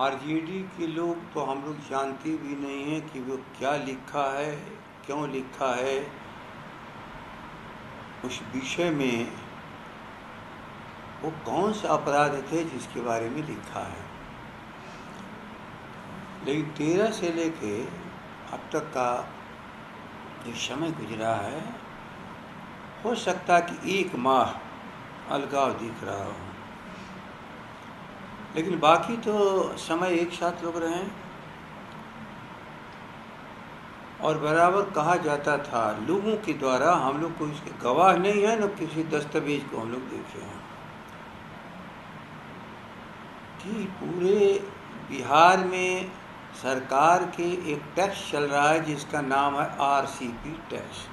RJD के लोग तो हम लोग जानते भी नहीं हैं कि वो क्या लिखा है, क्यों लिखा है। उस विषय में वो कौन सा अपराध थे जिसके बारे में लिखा है। लेकिन 13 से लेके अब तक का जो समय गुजरा है, हो सकता कि 1 माह अलगाव दिख रहा हो, लेकिन बाकी तो समय एक साथ लोग रहे। और बराबर कहा जाता था लोगों के द्वारा, हम लोग को इसके गवाह नहीं है, न किसी दस्तावेज को हम लोग देखे हैं, कि पूरे बिहार में सरकार के एक टैक्स चल रहा है जिसका नाम है आरसीपी टैक्स।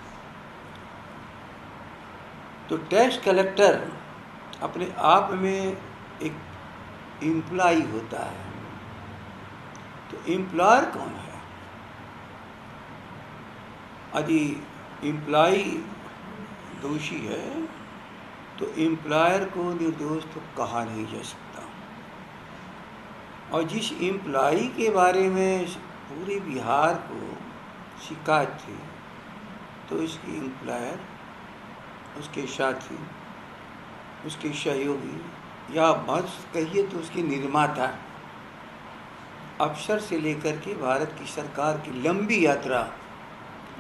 तो टैक्स कलेक्टर अपने आप में एक एम्प्लॉय होता है। तो एम्प्लॉयर कौन है? यदि एम्प्लॉय दोषी है तो एम्प्लॉयर को निर्दोष तो कहा नहीं जा सकता। और जिस एम्प्लॉय के बारे में पूरे बिहार को शिकायत थी, तो इसकी एम्प्लॉयर, उसके साथी, उसके सहयोगी, या बस कहिए तो उसके निर्माता, अफसर से लेकर के भारत की सरकार की लंबी यात्रा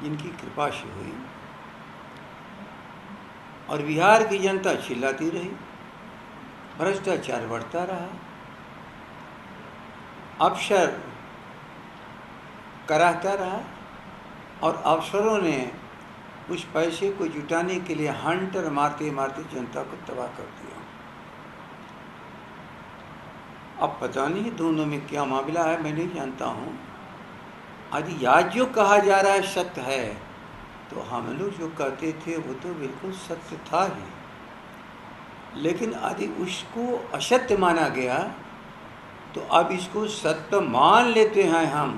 जिनकी कृपा से हुई, और बिहार की जनता चिल्लाती रही, भ्रष्टाचार बढ़ता रहा, अफसर कराता रहा, और अफसरों ने उस पैसे को जुटाने के लिए हंटर मारते मारते जनता को तबाह कर दिया। अब पता नहीं दोनों में क्या मामला है, मैं नहीं जानता हूँ। यदि आज जो कहा जा रहा है सत्य है, तो हम लोग जो कहते थे वो तो बिल्कुल सत्य था ही। लेकिन यदि उसको असत्य माना गया, तो अब इसको सत्य मान लेते हैं हम।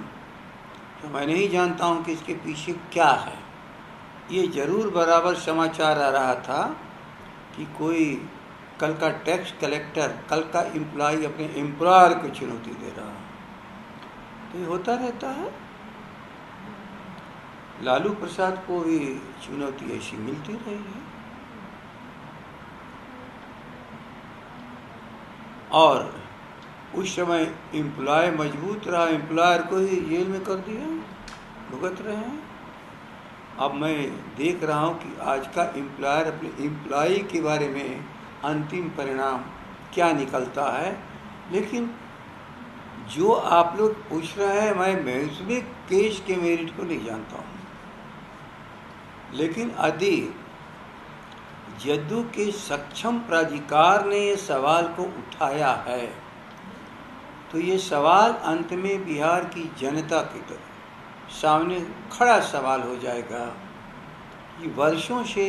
तो मैं नहीं जानता हूँ कि इसके पीछे क्या है। ये जरूर बराबर समाचार आ रहा था कि कोई कल का टैक्स कलेक्टर, कल का एम्प्लॉय अपने एम्प्लॉयर को चुनौती दे रहा है। तो ये होता रहता है। लालू प्रसाद को भी चुनौती ऐसी मिलती रही है, और उस समय एम्प्लॉय मजबूत रहा, एम्प्लॉयर को ही जेल में कर दिया, भुगत रहे हैं। अब मैं देख रहा हूँ कि आज का एम्प्लॉयर अपने एम्प्लॉय के बारे में अंतिम परिणाम क्या निकलता है। लेकिन जो आप लोग पूछ रहे हैं, मैं उसमें केस के मेरिट को नहीं जानता हूँ। लेकिन यदि जदयू के सक्षम प्राधिकार ने ये सवाल को उठाया है, तो ये सवाल अंत में बिहार की जनता के सामने खड़ा सवाल हो जाएगा कि वर्षों से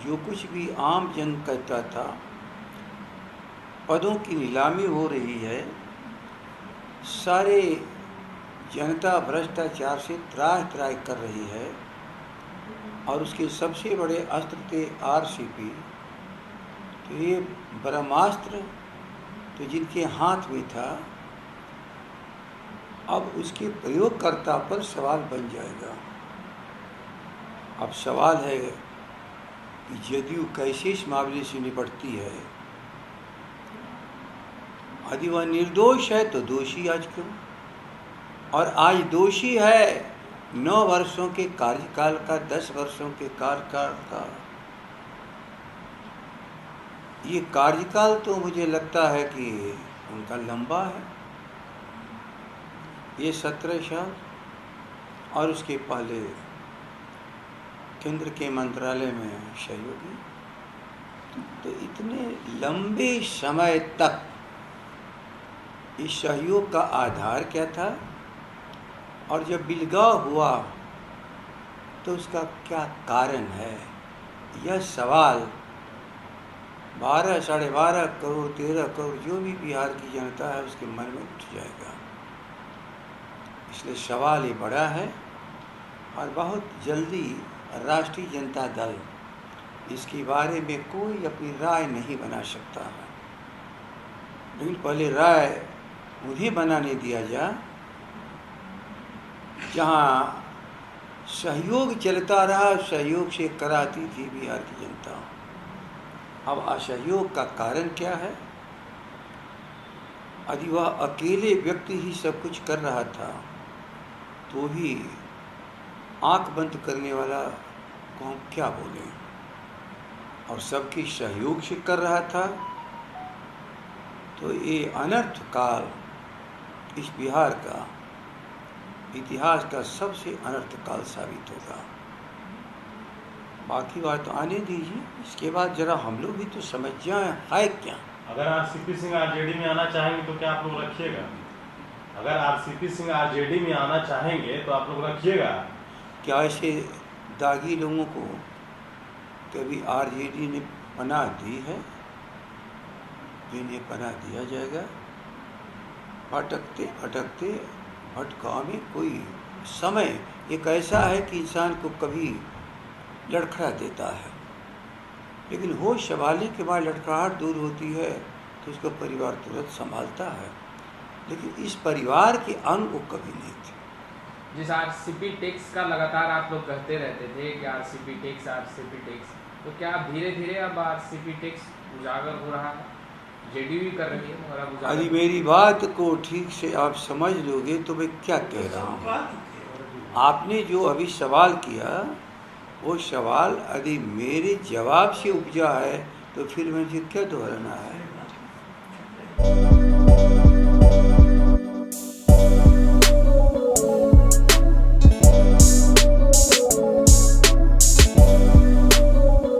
जो कुछ भी आम जन कहता था, पदों की नीलामी हो रही है, सारे जनता भ्रष्टाचार से त्राह त्राह कर रही है, और उसके सबसे बड़े अस्त्र थे आरसीपी। तो ये ब्रह्मास्त्र तो जिनके हाथ में था, अब उसके प्रयोगकर्ता पर सवाल बन जाएगा। अब सवाल है कि जदयू कैसे इस मामले से निपटती है। यदि वह निर्दोष है तो दोषी आज क्यों, और आज दोषी है 9 वर्षों के कार्यकाल का, 10 वर्षों के कार्यकाल का। ये कार्यकाल तो मुझे लगता है कि उनका लंबा है, ये 17 साल, और उसके पहले केंद्र के मंत्रालय में सहयोगी। तो इतने लंबे समय तक इस सहयोग का आधार क्या था, और जब बिलगाव हुआ तो उसका क्या कारण है। यह सवाल 12, 12.5 करोड़, 13 करोड़ जो भी बिहार की जनता है उसके मन में उठ जाएगा। इसलिए सवाल ये बड़ा है, और बहुत जल्दी राष्ट्रीय जनता दल इसके बारे में कोई अपनी राय नहीं बना सकता है। लेकिन पहले राय उन्हें बनाने दिया जा, जहाँ सहयोग चलता रहा, सहयोग से कराती थी बिहार की जनता। अब असहयोग का कारण क्या है? यदि वह अकेले व्यक्ति ही सब कुछ कर रहा था तो भी आंख बंद करने वाला को हम क्या बोलें, और सबके सहयोग से कर रहा था तो ये अनर्थ काल इस बिहार का इतिहास का सबसे अनर्थ काल साबित होगा। बाकी बात आने दीजिए, इसके बाद जरा हम लोग भी तो समझ जाए है क्या। अगर आरसीपी सिंह आरजेडी में आना चाहेंगे तो क्या आप लोग रखिएगा? अगर आरसीपी सिंह आरजेडी में आना चाहेंगे तो आप लोग रखिएगा? क्या ऐसे दागी लोगों को कभी आरजेडी ने पनाह दी है? इन्हें पनाह दिया जाएगा? भटकते भटकते भटकाव में कोई समय एक ऐसा है कि इंसान को कभी लड़खड़ा देता है, लेकिन होश संभालने के बाद लड़खड़ाहट दूर होती है तो उसका परिवार तुरंत संभालता है। लेकिन इस परिवार के अंग वो कभी नहीं थे। जिस आरसीपी टैक्स का लगातार आप लोग कहते रहते थे कि आरसीपी टैक्स, तो क्या धीरे धीरे अब आरसीपी टैक्स उजागर हो रहा है? जेडीयू भी कर रही है मगर अब उजागर। यदि मेरी बात को ठीक से आप समझ लोगे तो मैं क्या कह रहा हूँ। आपने जो अभी सवाल किया वो सवाल यदि मेरे जवाब से उपजा है तो फिर मुझे क्या दोहराना है।